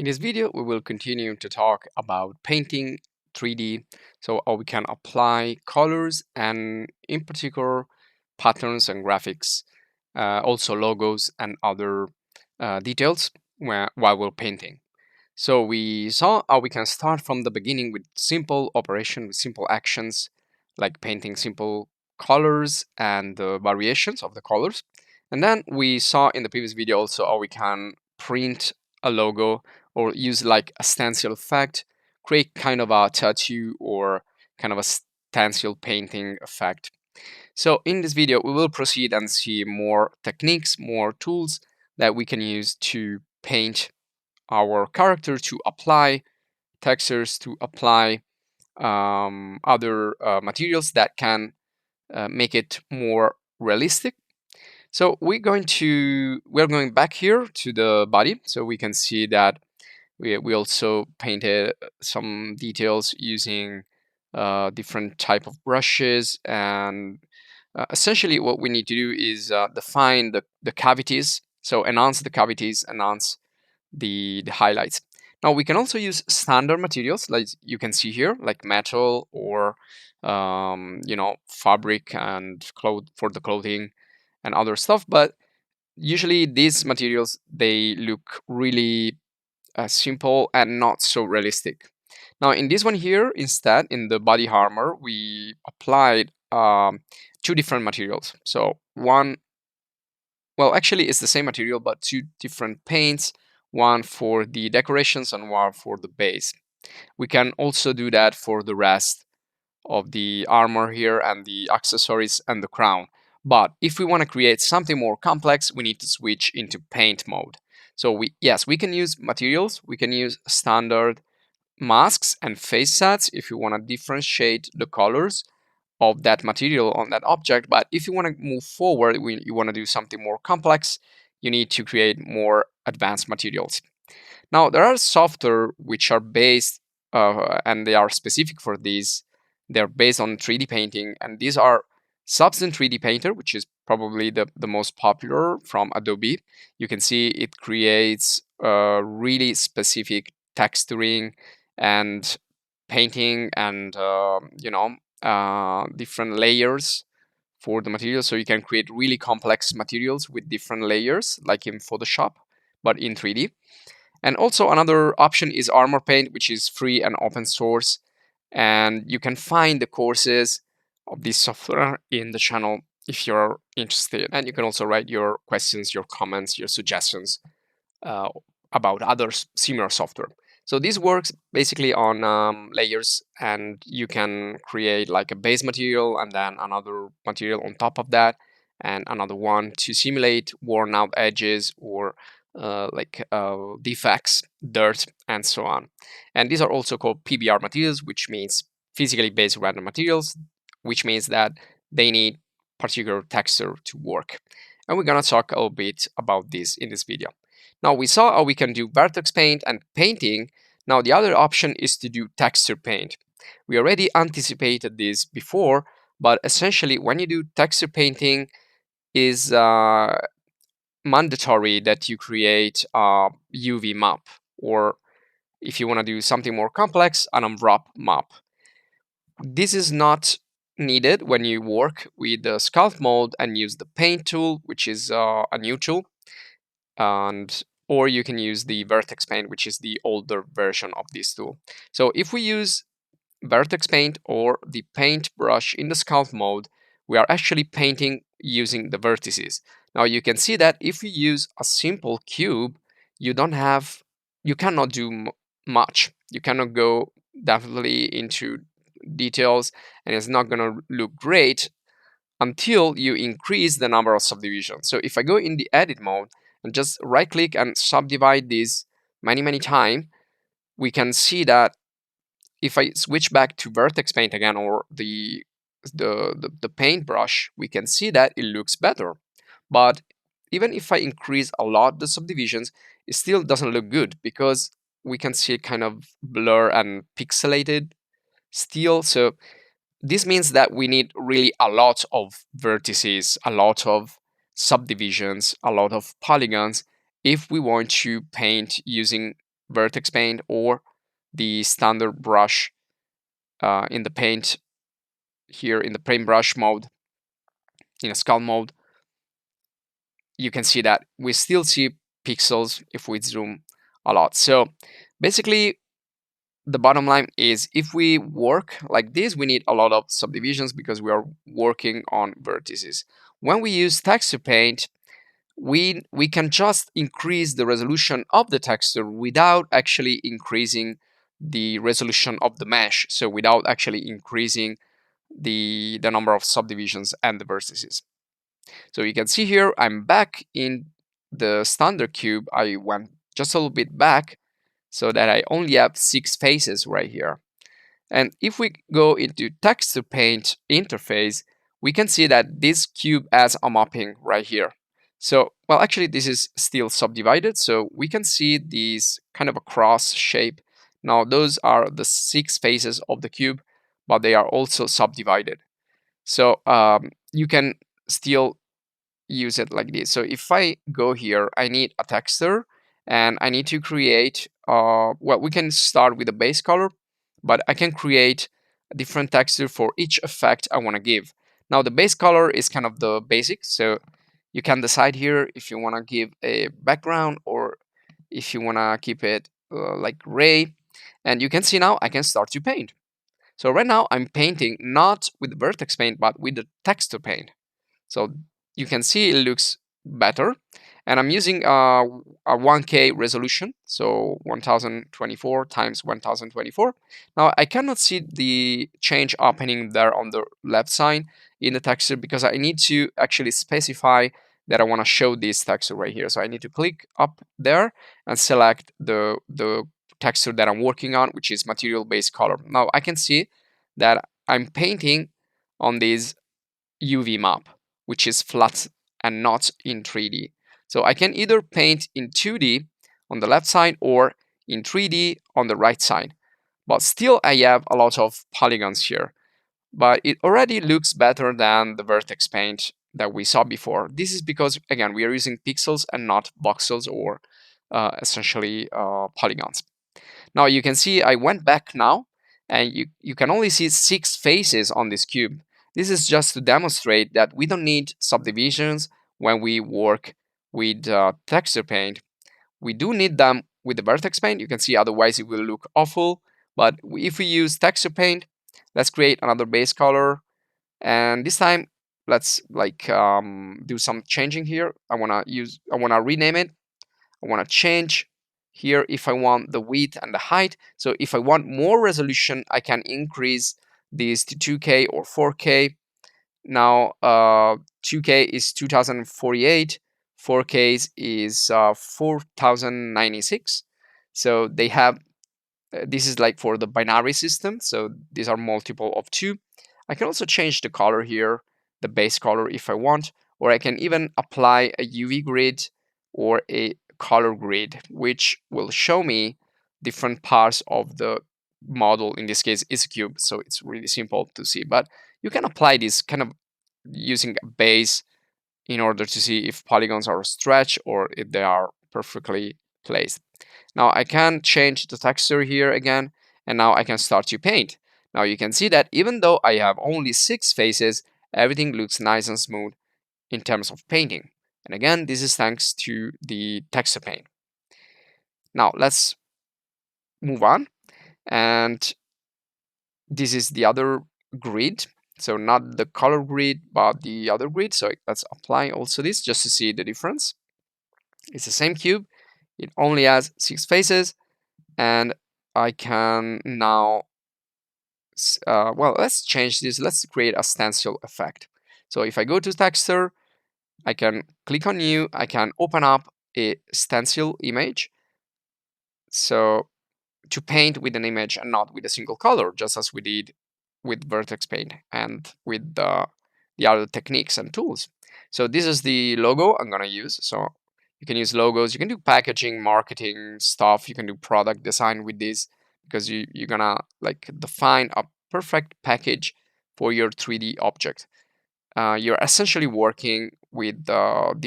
In this video, we will continue to talk about painting 3D, so how we can apply colors and in particular patterns and graphics, also logos and other details while we're painting. So we saw how we can start from the beginning with simple operation, with simple actions, like painting simple colors and the variations of the colors. And then we saw in the previous video also how we can print a logo or use like a stencil effect, create kind of a tattoo or kind of a stencil painting effect. So in this video, we will proceed and see more techniques, more tools that we can use to paint our character, to apply textures, to apply other materials that can make it more realistic. So we're going back here to the body, so we can see that we also painted some details using different type of brushes, and essentially what we need to do is define the cavities, so enhance the cavities, enhance the highlights. Now we can also use standard materials like you can see here, like metal or fabric and cloth for the clothing and other stuff. But usually these materials, they look really simple and not so realistic. Now in this one here, instead, in the body armor, we applied two different materials. So one, well, actually it's the same material, but two different paints, one for the decorations and one for the base. We can also do that for the rest of the armor here and the accessories and the crown. But if we want to create something more complex, we need to switch into paint mode. So we can use materials, we can use standard masks and face sets if you want to differentiate the colors of that material on that object. But if you want to move forward, you want to do something more complex, you need to create more advanced materials. Now there are software which are based and they are specific for these. They're based on 3D painting, and these are Substance 3D Painter, which is probably the most popular from Adobe. You can see it creates really specific texturing and painting and different layers for the material, so you can create really complex materials with different layers like in Photoshop but in 3D. And also another option is Armor Paint, which is free and open source, and you can find the courses of this software in the channel if you're interested. And you can also write your questions, your comments, your suggestions uh, about other similar software. So this works basically on layers, and you can create like a base material and then another material on top of that and another one to simulate worn out edges or defects, dirt, and so on. And these are also called PBR materials, which means physically based random materials, which means that they need particular texture to work. And we're gonna talk a little bit about this in this video. Now we saw how we can do Vertex paint and painting. Now the other option is to do texture paint. We already anticipated this before, but essentially when you do texture painting is mandatory that you create a UV map, or if you want to do something more complex, an Unwrap map. This is not needed when you work with the sculpt mode and use the paint tool, which is a new tool, or you can use the Vertex paint, which is the older version of this tool. So if we use Vertex paint or the paint brush in the sculpt mode, we are actually painting using the vertices. Now you can see that if you use a simple cube, you cannot do much. You cannot go definitely into details, and it's not going to look great until you increase the number of subdivisions. So if I go in the edit mode and just right click and subdivide this many times, we can see that if I switch back to Vertex paint again, or the paintbrush, we can see that it looks better. But even if I increase a lot the subdivisions, it still doesn't look good because we can see it kind of blur and pixelated still. So this means that we need really a lot of vertices, a lot of subdivisions, a lot of polygons if we want to paint using Vertex paint or the standard brush in the paint here in the paintbrush mode, in a sculpt mode, you can see that we still see pixels if we zoom a lot. So basically, the bottom line is if we work like this, we need a lot of subdivisions because we are working on vertices. When we use texture paint, we can just increase the resolution of the texture without actually increasing the resolution of the mesh. So without actually increasing the number of subdivisions and the vertices. So you can see here, I'm back in the standard cube. I went just a little bit back so that I only have 6 faces right here. And if we go into texture paint interface, we can see that this cube has a mapping right here. So, well, actually this is still subdivided, so we can see these kind of a cross shape. Now those are the 6 faces of the cube, but they are also subdivided. So you can still use it like this. So if I go here, I need a texture and I need to create, well, we can start with a base color, but I can create a different texture for each effect I want to give. Now the base color is kind of the basic, so you can decide here if you want to give a background or if you want to keep it like gray. And you can see now I can start to paint. So right now I'm painting not with Vertex paint, but with the texture paint. So you can see it looks better. And I'm using a 1K resolution, so 1024 times 1024. Now I cannot see the change happening there on the left side in the texture because I need to actually specify that I want to show this texture right here. So I need to click up there and select the texture that I'm working on, which is material base color. Now I can see that I'm painting on this UV map, which is flat and not in 3D. So I can either paint in 2D on the left side or in 3D on the right side. But still I have a lot of polygons here. But it already looks better than the Vertex paint that we saw before. This is because, again, we are using pixels and not voxels or essentially polygons. Now you can see I went back now, and you can only see 6 faces on this cube. This is just to demonstrate that we don't need subdivisions when we work with texture paint. We do need them with the Vertex paint. You can see otherwise it will look awful. But if we use texture paint, let's create another base color. And this time, let's like do some changing here. I wanna rename it. I want to change here if I want the width and the height. So if I want more resolution, I can increase this to 2K or 4K. Now 2K is 2048, 4K is 4096. So they have, this is like for the binary system. So these are multiple of 2. I can also change the color here, the base color if I want, or I can even apply a UV grid or a color grid, which will show me different parts of the model. In this case, it's a cube, so it's really simple to see. But you can apply this kind of using a base in order to see if polygons are stretched or if they are perfectly placed. Now I can change the texture here again, and now I can start to paint. Now you can see that even though I have only 6 faces, everything looks nice and smooth in terms of painting. And again, this is thanks to the texture paint. Now let's move on. And this is the other grid. So not the color grid, but the other grid. So let's apply also this just to see the difference. It's the same cube. It only has 6 faces. And I can now, well, let's change this. Let's create a stencil effect. So if I go to texture, I can click on new. I can open up a stencil image. So to paint with an image and not with a single color, just as we did with Vertex paint and with the other techniques and tools. So this is the logo I'm gonna use. So you can use logos, you can do packaging, marketing stuff, you can do product design with this because you're gonna like define a perfect package for your 3D object. You're essentially working with different